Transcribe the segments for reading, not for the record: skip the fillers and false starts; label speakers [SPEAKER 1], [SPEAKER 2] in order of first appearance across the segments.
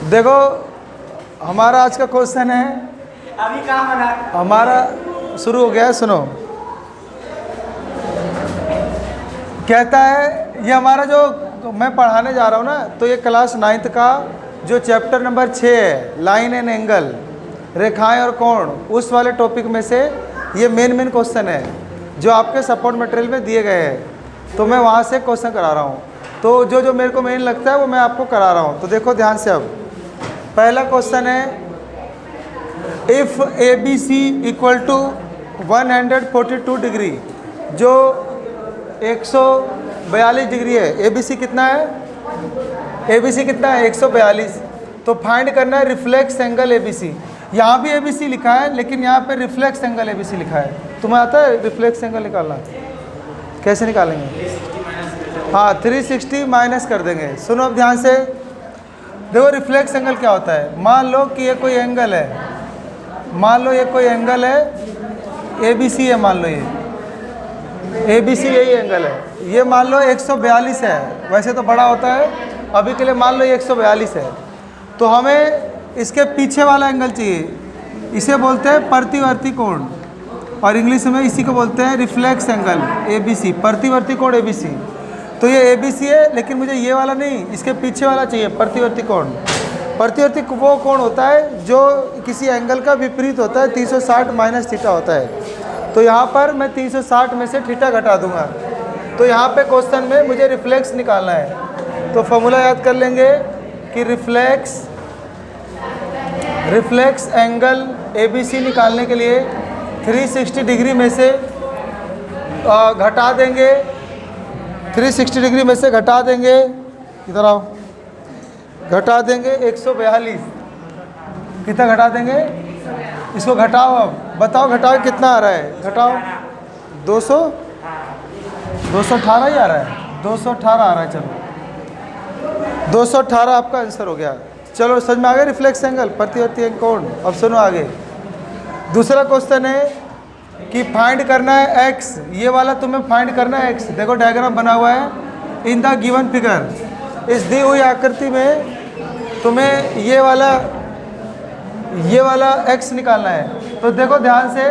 [SPEAKER 1] देखो हमारा आज का क्वेश्चन है,
[SPEAKER 2] अभी कहाँ बना?
[SPEAKER 1] हमारा शुरू हो गया है, सुनो। कहता है ये हमारा जो मैं पढ़ाने जा रहा हूँ ना, तो ये क्लास 9th का जो चैप्टर नंबर 6 है, लाइन एंड एंगल, रेखाएं और कोण, उस वाले टॉपिक में से ये मेन क्वेश्चन है जो आपके सपोर्ट मटेरियल में दिए गए हैं। तो मैं वहाँ से क्वेश्चन करा रहा हूँ, तो जो मेरे को मेन लगता है वो मैं आपको करा रहा हूँ। तो देखो ध्यान से, अब पहला क्वेश्चन है, if A B C equal to 142 degree, जो 142 डिग्री है, ए बी सी कितना है, ए बी सी कितना है 142, तो फाइंड करना है reflex angle A B C. यहाँ भी ए बी सी लिखा है लेकिन यहाँ पे reflex angle A B C लिखा है। तुम्हें आता है रिफ्लेक्स एंगल निकालना? कैसे निकालेंगे? हाँ, 360 माइनस कर देंगे। सुनो अब ध्यान से, देखो रिफ्लेक्स एंगल क्या होता है। मान लो कि ये कोई एंगल है, मान लो ये कोई एंगल है, ए बी सी है, मान लो ये ए बी सी यही एंगल है। ये मान लो 142 है, वैसे तो बड़ा होता है, अभी के लिए मान लो ये 142 है। तो हमें इसके पीछे वाला एंगल चाहिए, इसे बोलते हैं प्रतिवर्ती कोण, और इंग्लिश में इसी को बोलते हैं reflex angle A B C, प्रतिवर्ती कोण ए बी सी। तो ये ए बी सी है लेकिन मुझे ये वाला नहीं, इसके पीछे वाला चाहिए प्रतिवर्ती कोण। प्रतिवर्ती वो कोण होता है जो किसी एंगल का विपरीत होता है, 360 माइनस थीटा होता है। तो यहाँ पर मैं 360 में से थीटा घटा दूंगा। तो यहाँ पे क्वेश्चन में मुझे रिफ्लेक्स निकालना है, तो फॉर्मूला याद कर लेंगे कि reflex angle A B C निकालने के लिए 360 डिग्री में से घटा देंगे, 360 डिग्री में से घटा देंगे, इधर आओ, घटा देंगे 142। कितना घटा देंगे? इसको घटाओ, अब बताओ घटाओ कितना आ रहा है, घटाओ 218 ही आ रहा है, 218 आ रहा है। चलो 218 आपका आंसर हो गया। चलो समझ में आ गया रिफ्लेक्स एंगल, प्रतिवर्ती कोण। अब सुनो आगे, दूसरा क्वेश्चन है कि फाइंड करना है एक्स, ये वाला तुम्हें फाइंड करना है एक्स। देखो डायग्राम बना हुआ है, इन द गिवन फिगर, इस दी हुई आकृति में तुम्हें ये वाला एक्स निकालना है। तो देखो ध्यान से,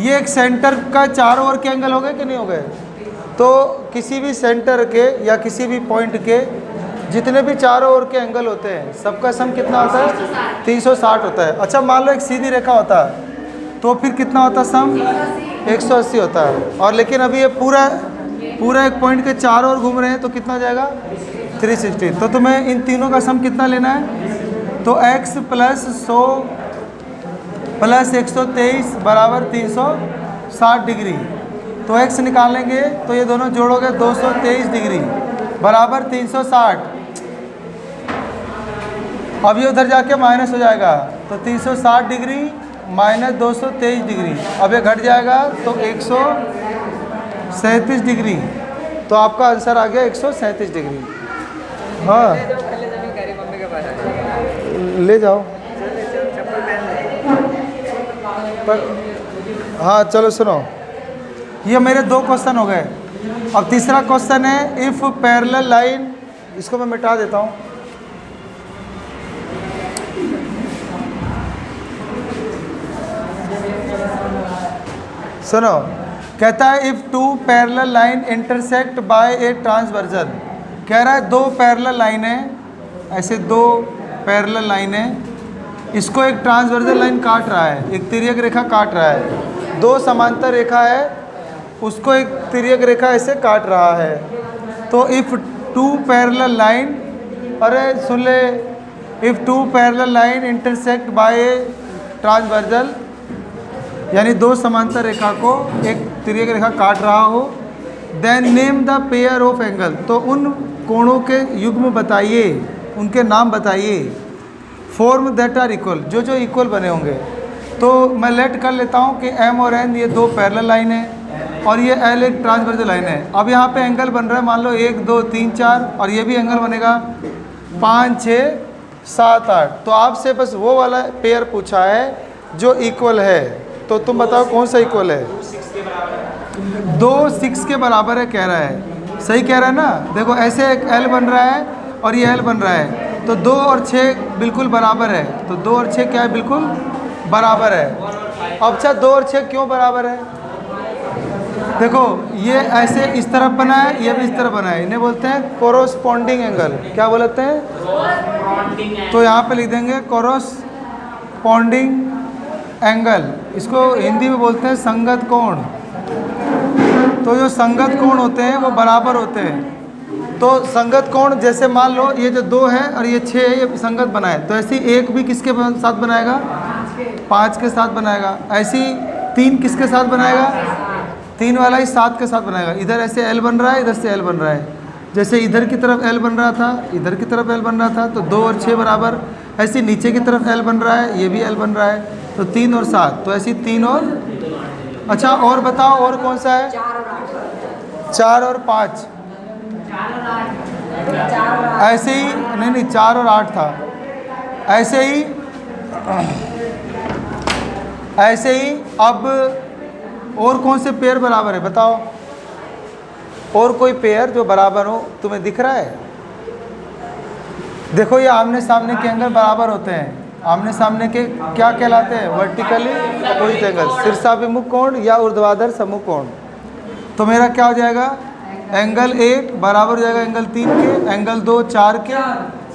[SPEAKER 1] ये एक सेंटर का चारों ओर के एंगल हो गए कि नहीं हो गए? तो किसी भी सेंटर के या किसी भी पॉइंट के जितने भी चारों ओर के एंगल होते हैं, सबका सम कितना होता है? 360 होता है। अच्छा मान लो एक सीधी रेखा होता है, तो फिर कितना होता है सम? 180 होता है। और लेकिन अभी ये पूरा एक पॉइंट के चारों ओर घूम रहे हैं, तो कितना जाएगा? 360। तो तुम्हें इन तीनों का सम कितना लेना है? तो x प्लस 100 प्लस 123 बराबर 360 डिग्री। तो x निकालेंगे तो ये दोनों जोड़ोगे 223 डिग्री बराबर 360। अब ये उधर जाके माइनस हो जाएगा, तो 360 डिग्री माइनस 223 डिग्री, अब ये घट जाएगा तो 137 डिग्री। तो आपका आंसर आ गया 137 डिग्री। हाँ ले जाओ पर, हाँ चलो सुनो, ये मेरे 2 क्वेश्चन हो गए। अब तीसरा क्वेश्चन है, इफ़ पैरेलल लाइन, इसको मैं मिटा देता हूँ। सुनो, कहता है if 2 parallel line intersect by a transversal. कह रहा है 2 पैरेलल लाइन है, ऐसे 2 पैरेलल लाइन है, इसको एक ट्रांसवर्जन लाइन काट रहा है, एक तिर्यक रेखा काट रहा है। 2 समांतर रेखा है, उसको एक तिर्यक रेखा ऐसे काट रहा है। तो इफ़ 2 पैरेलल लाइन, अरे सुन ले, if 2 parallel line intersect by a transversal, यानी 2 समांतर रेखा को एक तिर्यक रेखा काट रहा हो, then name the pair of angle. तो उन कोणों के युग्म बताइए, उनके नाम बताइए। फॉर्म दैट आर इक्वल, जो इक्वल बने होंगे। तो मैं लेट कर लेता हूँ कि एम और एन ये 2 पैरेलल लाइन है और ये एल एक ट्रांसवर्जल लाइन है। अब यहाँ पे एंगल बन रहा है, मान लो 1 2 3 4, और ये भी एंगल बनेगा 5 6 7 8। तो आपसे बस वो वाला पेयर पूछा है जो इक्वल है, तो तुम बताओ कौन सा इक्वल है? 2 6 के बराबर है कह रहा है, सही कह रहा है ना। देखो ऐसे एक एल बन रहा है और ये एल बन रहा है, तो 2 और 6 बिल्कुल बराबर है, तो 2 और 6 क्या है, बिल्कुल बराबर है। अब अच्छा 2 और 6 क्यों बराबर है? देखो ये ऐसे इस तरफ बना है, ये भी इस तरफ बना है, इन्हें बोलते हैं कोरोस्पोंडिंग एंगल। क्या बोलते हैं? तो यहाँ पे लिख देंगे कोरोस्पोंडिंग एंगल, इसको हिंदी में बोलते हैं संगत कोण। तो जो संगत कोण होते हैं वो बराबर होते हैं। तो संगत कोण जैसे मान लो ये जो 2 है और ये 6 है, ये संगत बनाए, तो ऐसी 1 भी किसके साथ बनाएगा? 5 के साथ बनाएगा। ऐसी 3 किसके साथ बनाएगा? 3 वाला ही 7 के साथ बनाएगा। इधर ऐसे L बन रहा है, इधर से L बन रहा है, जैसे इधर की तरफ L बन रहा था, इधर की तरफ L बन रहा था, तो 2 और 6 बराबर। ऐसे नीचे की तरफ L बन रहा है, ये भी L बन रहा है, तो 3 और 7, तो ऐसी 3 और, अच्छा और बताओ और कौन सा है? 4 और 5, ऐसे ही नहीं 4 और 8 था, ऐसे ही अब और कौन से पेयर बराबर है बताओ? और कोई पेयर जो बराबर हो तुम्हें दिख रहा है? देखो ये आमने सामने के एंगल बराबर होते हैं। आमने सामने के क्या कहलाते हैं? वर्टिकली अपोजिट एंगल, शीर्षाभिमुख कोण या ऊर्ध्वाधर सम्मुख कोण। तो मेरा क्या हो जाएगा? एंगल 1 बराबर हो जाएगा एंगल 3 के, एंगल 2 4 के,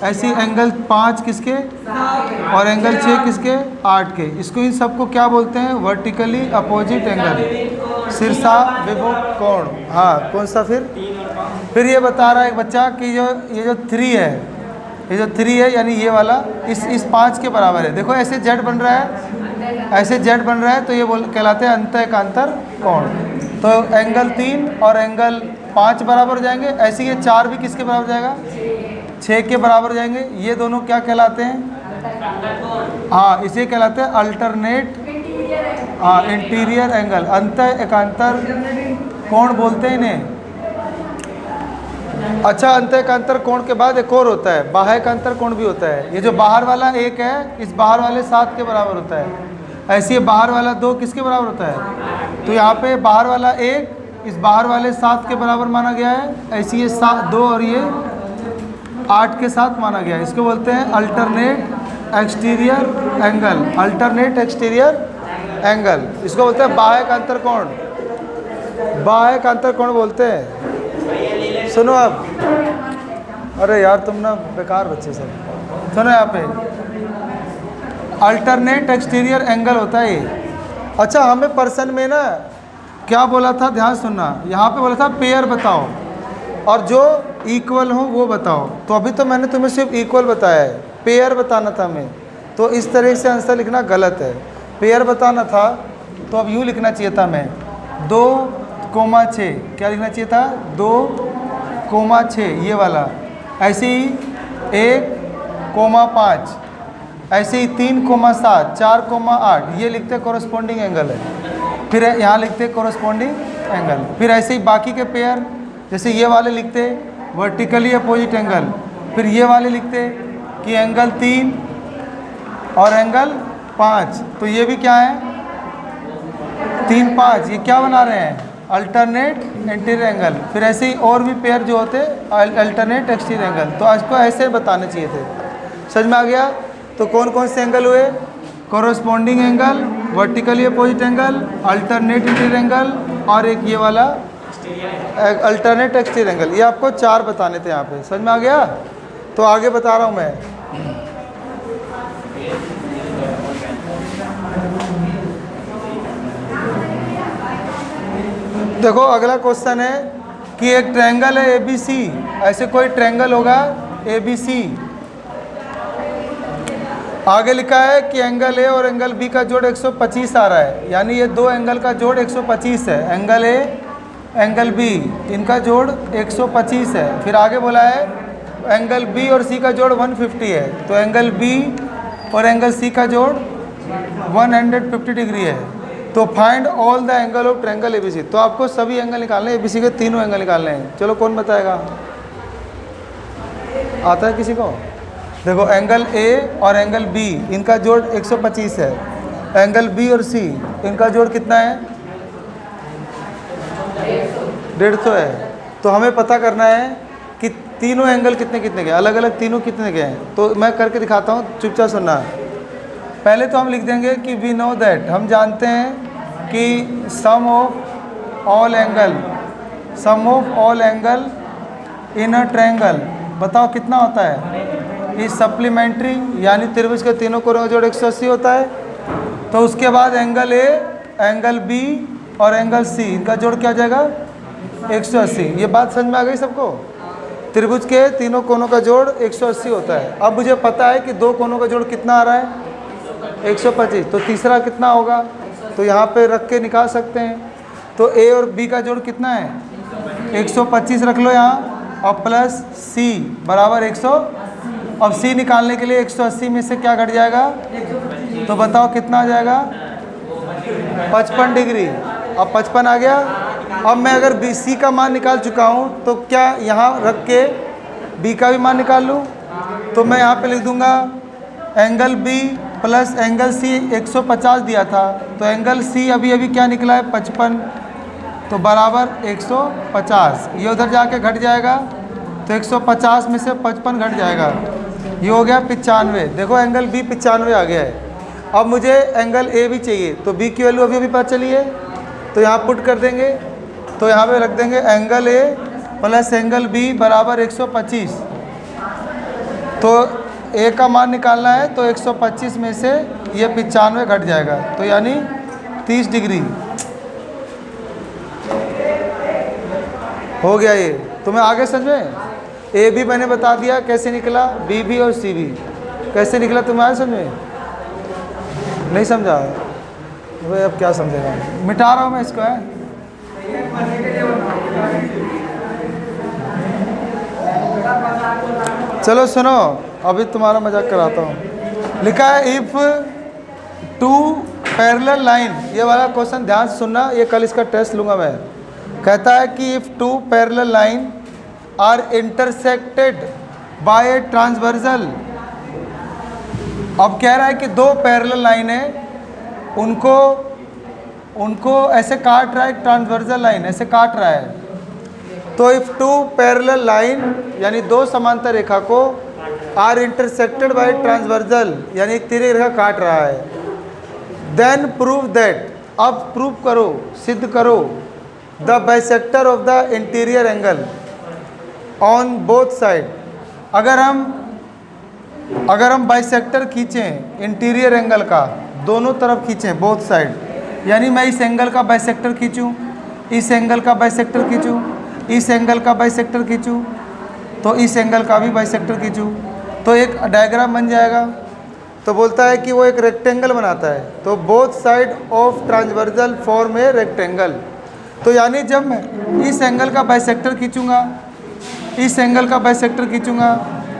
[SPEAKER 1] ऐसी एंगल 5 किसके, और एंगल 6 किसके, 8 के। इसको इन सबको क्या बोलते हैं? वर्टिकली अपोजिट एंगल, शीर्षाभिमुख कोण। हाँ कौन सा? फिर ये बता रहा है एक बच्चा कि ये जो 3 है, ये जो 3 है यानी ये वाला इस 5 के बराबर है। देखो ऐसे जेड बन रहा है, ऐसे जेड बन रहा है, तो ये कहलाते हैं अंतःएकांतर कोण। तो एंगल 3 और एंगल 5 बराबर हो जाएंगे। ऐसे ये 4 भी किसके बराबर जाएगा? 6 के बराबर जाएंगे। ये दोनों क्या कहलाते हैं? हाँ इसे कहलाते हैं अल्टरनेट, हाँ इंटीरियर एंगल, अंतःएकांतर कोण बोलते हैं इन्हें। अच्छा अंतःएकांतर कोण के बाद एक और होता है, बाह्यएकांतर कोण भी होता है। ये जो बाहर वाला 1 है, इस बाहर वाले 7 के बराबर होता है। ऐसे ये बाहर वाला 2 किसके बराबर होता है? तो यहाँ पे बाहर वाला 1 इस बाहर वाले 7 के बराबर माना गया है। ऐसे ये 2 और ये 8 के साथ माना गया है। इसको बोलते हैं alternate exterior angle, alternate exterior angle. इसको बोलते हैं बाह्यएकांतर कोण, बाह्यएकांतर कोण बोलते हैं। सुनो अब, अरे यार तुम ना बेकार बच्चे सब, सुनो यहाँ पे अल्टरनेट एक्सटीरियर एंगल होता है ये। अच्छा हमें पर्सन में ना क्या बोला था, ध्यान सुनना, यहाँ पे बोला था पेयर बताओ और जो इक्वल हो वो बताओ। तो अभी तो मैंने तुम्हें सिर्फ इक्वल बताया है, पेयर बताना था हमें। तो इस तरह से आंसर लिखना गलत है। पेयर बताना था तो अब यूँ लिखना चाहिए था मैं 2,6, क्या लिखना चाहिए था? 2,6 ये वाला। ऐसे ही 1,5, ऐसे ही 3,7, 4,8 ये लिखते कोरस्पॉन्डिंग एंगल है। फिर यहाँ लिखते कोरस्पॉन्डिंग एंगल। फिर ऐसे ही बाकी के पेयर जैसे ये वाले लिखते वर्टिकली अपोजिट एंगल। फिर ये वाले लिखते कि एंगल 3 और एंगल 5। तो ये भी क्या है? 3, 5 ये क्या बना रहे हैं? Alternate interior angle. फिर ऐसे ही और भी पेयर जो होते अल्टरनेट एक्सटीरियर एंगल। तो आज को ऐसे बताने चाहिए थे। समझ में आ गया? तो कौन कौन से एंगल हुए? Corresponding angle, vertically opposite angle, alternate interior angle और एक ये वाला अल्टरनेट एक्सटीरियर एंगल। ये आपको 4 बताने थे यहाँ पे। समझ में आ गया? तो आगे बता रहा हूँ मैं। देखो अगला क्वेश्चन है कि एक ट्रायंगल है ABC। ऐसे कोई ट्रायंगल होगा ABC। आगे लिखा है कि एंगल A और एंगल B का जोड़ 125 आ रहा है, यानी ये 2 एंगल का जोड़ 125 है। एंगल A एंगल B इनका जोड़ 125 है। फिर आगे बोला है एंगल B और C का जोड़ 150 है। तो एंगल B और एंगल C का जोड़ 150 डिग्री है। तो find all the angle of triangle ABC। तो आपको सभी एंगल निकालने हैं, ABC के तीनों एंगल निकालने हैं। चलो कौन बताएगा? आता है किसी को? देखो एंगल A और एंगल B इनका जोड़ 125 है। एंगल B और C इनका जोड़ कितना है? 150 है। तो हमें पता करना है कि तीनों एंगल कितने कितने के, अलग अलग तीनों कितने के हैं। तो मैं करके दिखाता हूँ, चुपचाप सुनना। पहले तो हम लिख देंगे कि वी नो दैट, हम जानते हैं कि sum of all angle, sum of all angle in a triangle, बताओ कितना होता है। इस सप्लीमेंट्री यानी त्रिभुज के तीनों कोणों का जोड़ 180 होता है। तो उसके बाद एंगल ए, एंगल बी और एंगल सी, इनका जोड़ क्या हो जाएगा 180। ये बात समझ में आ गई सबको। त्रिभुज के तीनों कोणों का जोड़ 180 होता है। अब मुझे पता है कि दो कोणों का जोड़ कितना आ रहा है 125, तो तीसरा कितना होगा, तो यहाँ पे रख के निकाल सकते हैं। तो ए और बी का जोड़ कितना है 125 रख लो यहाँ, और प्लस सी बराबर 100। अब सी निकालने के लिए 180 में से क्या घट जाएगा, तो बताओ कितना आ जाएगा 55 डिग्री। अब 55 आ गया। अब मैं अगर बी सी का मान निकाल चुका हूँ तो क्या यहाँ रख के बी का भी मान निकाल लूँ, तो मैं यहाँ पे लिख दूँगा angle B plus angle C 150 दिया था, तो एंगल सी अभी अभी क्या निकला है 55, तो बराबर 150। ये उधर जाके घट जाएगा, तो 150 में से 55 घट जाएगा, ये हो गया 95। देखो एंगल बी 95 आ गया है। अब मुझे एंगल ए भी चाहिए, तो बी की वैल्यू अभी अभी पता चली है, तो यहाँ पुट कर देंगे। तो यहाँ पे रख देंगे angle A plus angle B बराबर 125। तो ए का मान निकालना है, तो 125 में से ये 95 घट जाएगा, तो यानी 30 डिग्री हो गया। ये तुम्हें आगे समझ में, ए भी मैंने बता दिया कैसे निकला, बी भी और सी भी कैसे निकला, तुम्हें आया समझ में, नहीं समझा भाई, अब क्या समझेगा, मिटा रहा हूँ मैं इसको है। चलो सुनो, अभी तुम्हारा मजाक कराता हूँ। लिखा है इफ टू पैरेलल लाइन, ये वाला क्वेश्चन ध्यान से सुनना, ये कल इसका टेस्ट लूँगा मैं। कहता है कि if two parallel line are intersected by a transversal. अब कह रहा है कि दो पैरेलल लाइन है, उनको ऐसे काट रहा है, एक ट्रांसवर्सल लाइन ऐसे काट रहा है। तो इफ टू पैरेलल लाइन यानी दो समांतर रेखा को आर इंटरसेक्टेड बाय ट्रांसवर्सल यानी एक तिर्यक रेखा काट रहा है, देन प्रूव दैट, अब प्रूव करो, सिद्ध करो, the bisector of the interior angle on both side. अगर हम बाइसेक्टर खींचें इंटीरियर एंगल का, दोनों तरफ खींचें बोथ साइड, यानी मैं इस एंगल का बाइसेक्टर खींचूं, इस एंगल का बाइसेक्टर खींचूं, इस एंगल का बाइसेक्टर खींचूं, तो इस एंगल का भी बाइसेक्टर खींचूं, तो एक डायग्राम बन जाएगा। तो बोलता है कि वो एक रेक्टेंगल बनाता है, तो both side of transversal form a rectangle. तो यानी जब मैं इस एंगल का बाइसेक्टर खींचूंगा, इस एंगल का बाइसेक्टर खींचूंगा,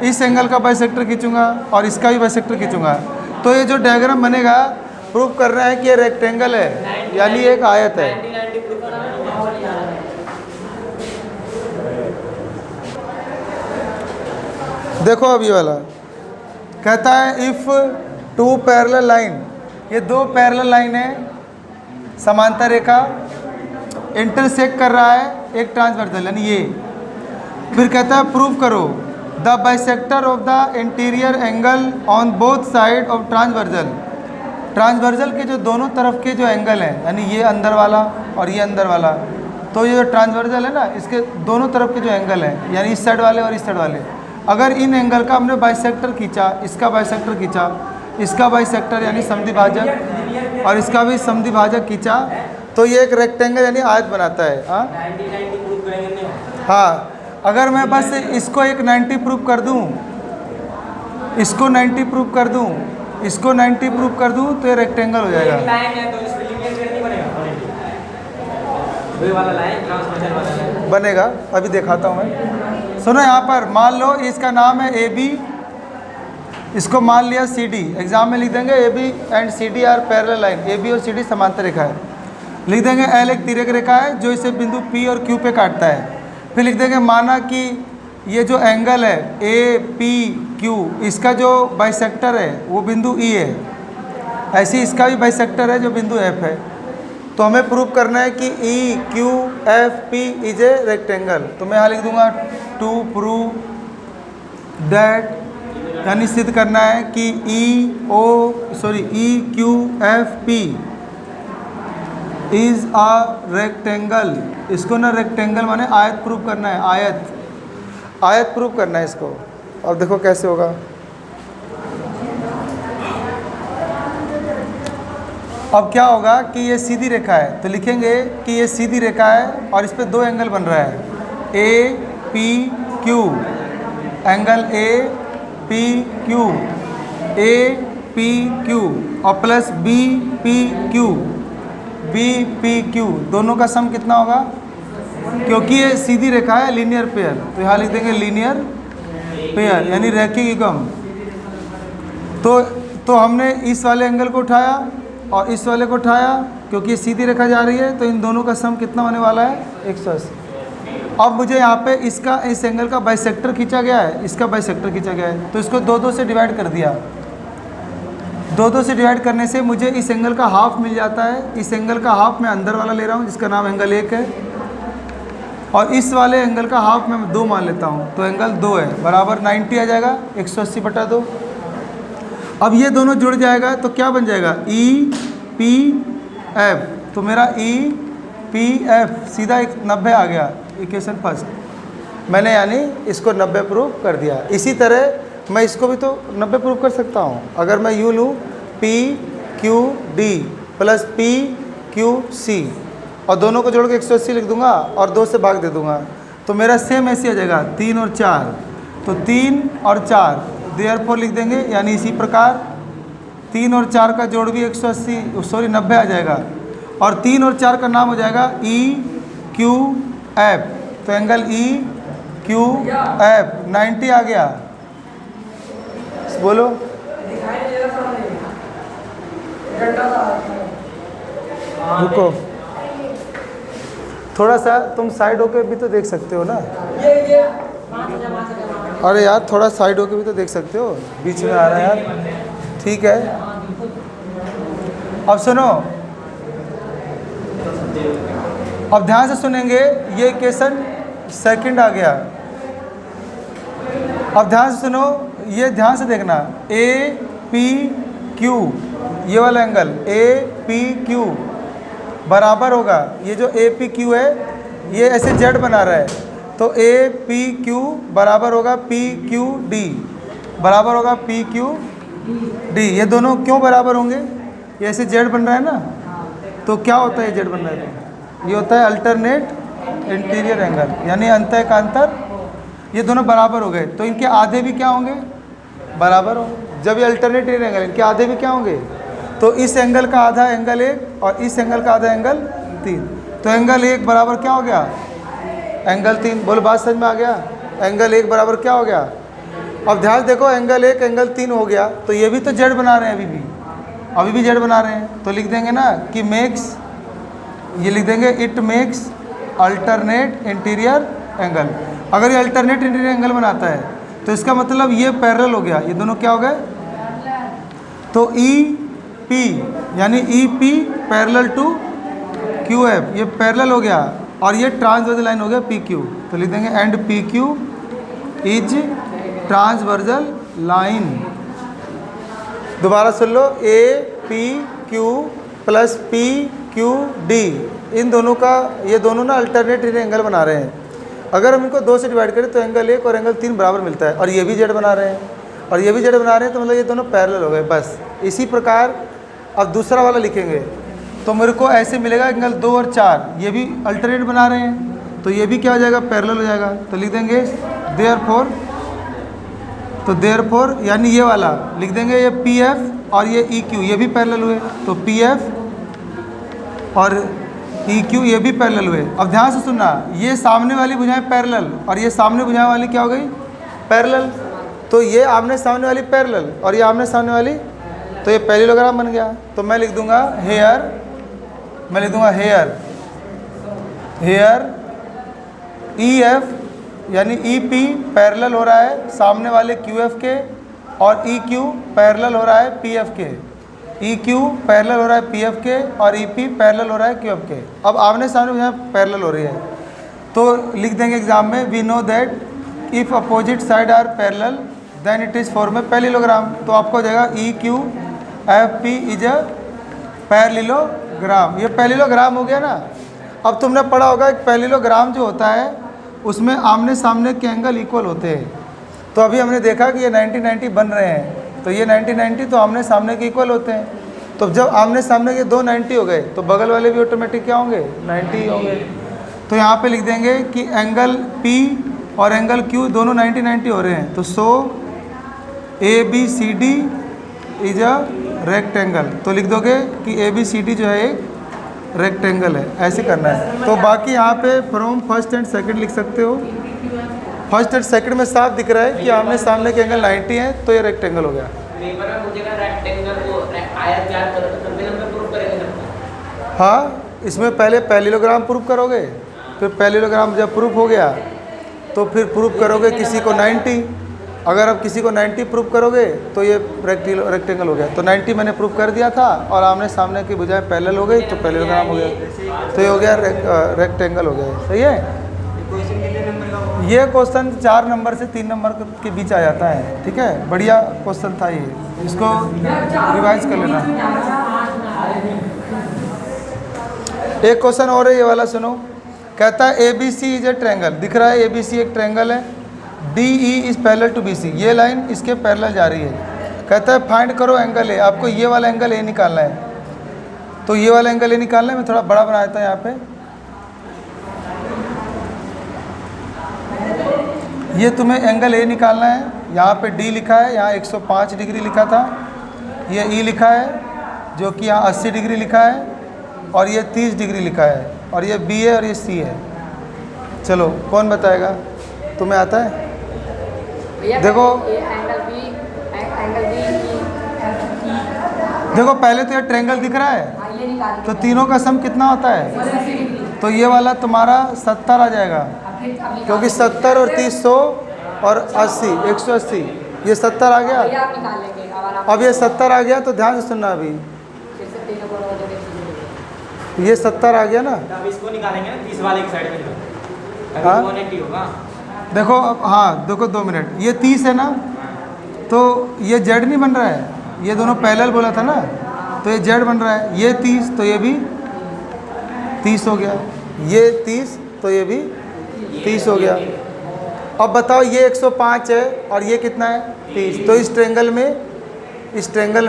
[SPEAKER 1] इस एंगल का बाइसेक्टर खींचूंगा और इसका भी बाइसेक्टर खींचूंगा, तो ये जो डायग्राम बनेगा प्रूव कर रहा है कि ये रेक्टेंगल है, यानी एक आयत है। देखो अब ये वाला कहता है इफ टू पैरेलल लाइन, ये दो पैरेलल लाइन है, समांतर रेखा इंटरसेक्ट कर रहा है एक ट्रांसवर्सल यानी ये। फिर कहता है प्रूव करो the bisector of the interior angle on both side of transversal. Transversal के जो दोनों तरफ के जो एंगल हैं, यानी ये अंदर वाला और ये अंदर वाला, तो ये जो ट्रांसवर्सल है ना, इसके दोनों तरफ के जो एंगल हैं, यानी इस साइड वाले और इस साइड वाले, अगर इन एंगल का हमने बाइसेक्टर खींचा, इसका बाइसेक्टर खींचा, इसका बाइसेक्टर यानी समद्विभाजक और इसका भी समद्विभाजक खींचा, तो ये एक रेक्टेंगल यानी आयत बनाता है। हाँ, अगर मैं बस इसको एक 90 प्रूफ कर दूं, इसको 90 प्रूफ कर दूं, इसको 90 प्रूफ कर दूं, तो ये रेक्टेंगल हो जाएगा। बनेगा, अभी दिखाता हूँ मैं। सुनो यहाँ पर मान लो इसका नाम है ए बी, इसको मान लिया सी डी। एग्जाम में लिख देंगे A B and C D are parallel line, A B और सी डी समांतर रेखा है। लिख देंगे एल एक तिर्यक रेखा है जो इसे बिंदु पी और क्यू पे काटता है। फिर लिख देंगे माना कि ये जो एंगल है ए पी क्यू, इसका जो बाइसेक्टर है वो बिंदु ई है, ऐसे ही इसका भी बाइसेक्टर है जो बिंदु एफ है। तो हमें प्रूव करना है कि ई Q F P is a rectangle. तो मैं यहाँ लिख दूंगा टू प्रूव दैट, यानी सिद्ध करना है कि ई Q F P is a rectangle. इसको ना रेक्टेंगल माने आयत प्रूव करना है, आयत प्रूव करना है इसको। अब देखो कैसे होगा। अब क्या होगा कि ये सीधी रेखा है, तो लिखेंगे कि ये सीधी रेखा है और इस पे दो एंगल बन रहा है, A P Q, angle A P Q, A P Q और plus B P Q, B P Q, दोनों का सम कितना होगा? क्योंकि ये सीधी रेखा है, लीनियर पेयर, तो यहाँ लिख देंगे लीनियर पेयर यानी रैखिक युग्म। तो हमने इस वाले एंगल को उठाया और इस वाले को उठाया, क्योंकि सीधी रेखा जा रही है तो इन दोनों का सम कितना होने वाला है? 180। अब मुझे यहाँ पे इस एंगल का बाइसेक्टर खींचा गया है, इसका बाइसेक्टर खींचा गया है, तो इसको दो से डिवाइड कर दिया। दो से डिवाइड करने से मुझे इस एंगल का हाफ मिल जाता है। इस एंगल का हाफ मैं अंदर वाला ले रहा हूँ जिसका नाम एंगल 1 है, और इस वाले एंगल का हाफ मैं 2 मान लेता हूँ, तो एंगल 2 है, बराबर 90 आ जाएगा, 180/2। अब ये दोनों जुड़ जाएगा तो क्या बन जाएगा? E P F. तो मेरा ई पी एफ सीधा 90 आ गया, इक्वेशन फर्स्ट। मैंने यानी इसको 90 प्रूव कर दिया। इसी तरह मैं इसको भी तो 90 प्रूव कर सकता हूँ। अगर मैं यूँ लूँ P Q D plus P Q C और दोनों को जोड़ के 180 लिख दूंगा और 2 से भाग दे दूंगा, तो मेरा सेम ऐसे आ जाएगा 3 और 4। तो 3 और 4 देयरफॉर लिख देंगे, यानी इसी प्रकार 3 और 4 का जोड़ भी 90 आ जाएगा, और 3 और 4 का नाम हो जाएगा ई क्यू एफ। तो एंगल ई क्यू एफ 90 आ गया। बोलो रुको थोड़ा सा, तुम साइड होके भी तो देख सकते हो ना। अरे यार थोड़ा साइड होके भी तो देख सकते हो, बीच में आ रहा है यार। ठीक है, अब सुनो, अब ध्यान से सुनेंगे। ये इक्वेशन सेकंड आ गया। अब ध्यान से सुनो, ये ध्यान से देखना, ए पी क्यू, ये वाला एंगल ए पी क्यू बराबर होगा, ये जो ए पी क्यू है ये ऐसे जेड बना रहा है, तो ए पी क्यू बराबर होगा पी क्यू डी, बराबर होगा पी क्यू डी। ये दोनों क्यों बराबर होंगे? ये ऐसे जेड बन रहा है ना, तो क्या होता है जेड बन रहा है? ये होता है अल्टरनेट इंटीरियर एंगल, यानी अंतः का अंतर, ये दोनों बराबर हो गए, तो इनके आधे भी क्या होंगे? बराबर होंगे। जब ये अल्टरनेट इंटीरियर एंगल, इनके आधे भी क्या होंगे? तो इस एंगल का आधा एंगल 1 और इस एंगल का आधा एंगल 3, तो एंगल 1 बराबर क्या हो गया? एंगल 3। बोलो बात समझ में आ गया? एंगल 1 बराबर क्या हो गया? अब ध्यान देखो, एंगल 1 एंगल 3 हो गया, तो ये भी तो जेड बना रहे हैं, अभी भी जेड बना रहे हैं, तो लिख देंगे ना कि मेक्स, ये लिख देंगे it makes alternate interior angle. अगर ये अल्टरनेट इंटीरियर एंगल बनाता है तो इसका मतलब ये पैरेलल हो गया, ये दोनों क्या हो गए? तो ई पी यानी E P parallel to Q F, ये पैरेलल हो गया, और ये ट्रांसवर्सल लाइन हो गया पी क्यू। तो लिख देंगे and P Q is transversal line. दोबारा सुन लो, A P Q plus P Q D, इन दोनों का, ये दोनों ना अल्टरनेट एंगल बना रहे हैं। अगर हम इनको 2 से डिवाइड करें तो एंगल 1 और एंगल 3 बराबर मिलता है, और ये भी जेड बना रहे हैं और ये भी जेड बना रहे हैं, तो मतलब ये दोनों पैरेलल हो गए। बस इसी प्रकार अब दूसरा वाला लिखेंगे, तो मेरे को ऐसे मिलेगा एंगल 2 और 4, ये भी अल्टरनेट बना रहे हैं, तो ये भी क्या हो जाएगा? पैरेलल हो जाएगा। तो लिख देंगे देयरफॉर, तो देयरफॉर यानी ये वाला लिख देंगे, ये पी एफ और ये ई क्यू, ये भी पैरेलल हुए, तो पी एफ और ई क्यू ये भी पैरेलल हुए। अब ध्यान से सुनना, ये सामने वाली भुजाएं पैरेलल और ये सामने भुजाएं वाली क्या हो गई? पैरेलल। तो ये आमने सामने वाली पैरेलल और ये आमने सामने वाली, तो ये पैरेललोग्राम बन गया। तो मैं लिख दूंगा हेयर, मैं लिख दूंगा हेयर, हेयर ई एफ यानी ई पी पैरेलल हो रहा है सामने वाले क्यू एफ के, और ई क्यू पैरेलल हो रहा है पी एफ के। ई क्यू पैरेलल हो रहा है पी एफ के और ई पी पैरेलल हो रहा है क्यू एफ के। अब आमने सामने यहाँ पैरेलल हो रही है तो लिख देंगे एग्जाम में we know that if opposite side are parallel then it is form a parallelogram. तो आपको हो जाएगा E Q F P is a parallelogram. ये पैरेललोग्राम हो गया ना। अब तुमने पढ़ा होगा एक पैरेललोग्राम जो होता है उसमें आमने सामने के एंगल इक्वल होते हैं। तो अभी हमने देखा कि ये 90-90 बन रहे हैं, तो ये 90-90 तो आमने सामने के इक्वल होते हैं। तो जब आमने सामने के दो 90 हो गए तो बगल वाले भी ऑटोमेटिक क्या होंगे 90 होंगे। तो यहाँ पे लिख देंगे कि एंगल P और एंगल Q दोनों 90-90 हो रहे हैं। तो सो ABCD इज अ रेक्टेंगल। तो लिख दोगे कि ABCD जो है एक रेक्टेंगल है। ऐसे करना है। तो बाकी यहाँ पे फ्रॉम फर्स्ट एंड सेकंड लिख सकते हो। फर्स्ट एंड सेकंड में साफ दिख रहा है कि आमने सामने के एंगल 90 है तो ये रेक्टेंगल हो गया। हाँ, इसमें पहले पैरेललोग्राम प्रूफ करोगे, फिर पैरेललोग्राम जब प्रूफ हो गया तो फिर प्रूफ करोगे किसी को 90। अगर अब किसी को 90 प्रूफ करोगे तो ये रेक्टेंगल हो गया। तो 90 मैंने प्रूफ कर दिया था और आमने सामने की बजाय पैरेलल हो गई तो पैरेललोग्राम हो गया। तो ये हो गया रेक्टेंगल हो गया। सही है। ये क्वेश्चन 4 नंबर से 3 नंबर के बीच आ जाता है। ठीक है, बढ़िया क्वेश्चन था ये, इसको रिवाइज कर लेना। एक क्वेश्चन और है, ये वाला सुनो। कहता है A B C is a triangle. दिख रहा है ए बी सी एक ट्रायंगल है। D E is parallel to B C. ये लाइन इसके पैरेलल जा रही है। कहता है फाइंड करो एंगल ए। आपको ये वाला एंगल ए निकालना है। तो ये वाला एंगल ए निकालना है। मैं थोड़ा बड़ा बना देता हूँ यहाँ पे। ये तुम्हें एंगल ए निकालना है। यहाँ पे डी लिखा है, यहाँ 105 डिग्री लिखा था। ये ई लिखा है जो कि यहाँ 80 डिग्री लिखा है और ये 30 डिग्री लिखा है और ये बी है और ये सी है। चलो कौन बताएगा? तुम्हें आता है? देखो देखो पहले तो ये ट्रायंगल दिख रहा है तो तीनों का सम कितना होता है? तो ये वाला तुम्हारा 70 आ जाएगा क्योंकि 70 और 30 100 और 80 180। ये 70 आ गया। अब ये 70 आ गया तो ध्यान से सुनना। अभी ये 70 आ गया ना।
[SPEAKER 2] अब इसको निकालेंगे ना 30 वाले की साइड में।
[SPEAKER 1] हाँ
[SPEAKER 2] होगा।
[SPEAKER 1] देखो अब, हाँ देखो 2 मिनट। ये 30 है ना, तो ये जेड नहीं बन रहा है। ये दोनों पैरेलल बोला था ना, तो ये जेड बन रहा है। ये 30 तो ये भी 30 हो गया। ये 30 तो ये भी 30 हो गया। अब बताओ ये 105 है और ये कितना है 30। तो इस ट्रायंगल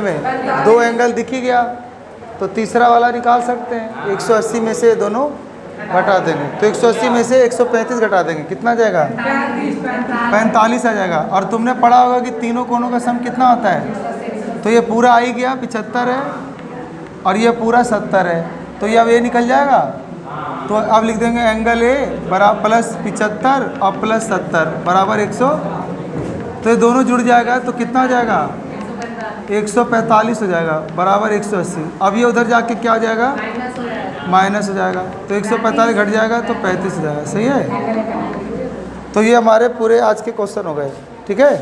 [SPEAKER 1] में 2 एंगल दिख ही गया तो तीसरा वाला निकाल सकते हैं। 180 में से दोनों घटा देंगे तो 180 में से 135 घटा देंगे, कितना जाएगा 45 आ जाएगा। और तुमने पढ़ा होगा कि तीनों कोनों का सम कितना होता है। तो ये पूरा आ ही गया 75 है और ये पूरा 70 है। तो ये अब ये निकल जाएगा। तो अब लिख देंगे एंगल ए बराबर प्लस 75 और प्लस 70 बराबर 100। तो ये दोनों जुड़ जाएगा तो कितना हो जाएगा 145 हो जाएगा बराबर 180। अब ये उधर जाके क्या हो जाएगा माइनस हो जाएगा। तो 145 घट जाएगा तो 35 हो जाएगा। सही है। तो ये हमारे पूरे आज के क्वेश्चन हो गए। ठीक है।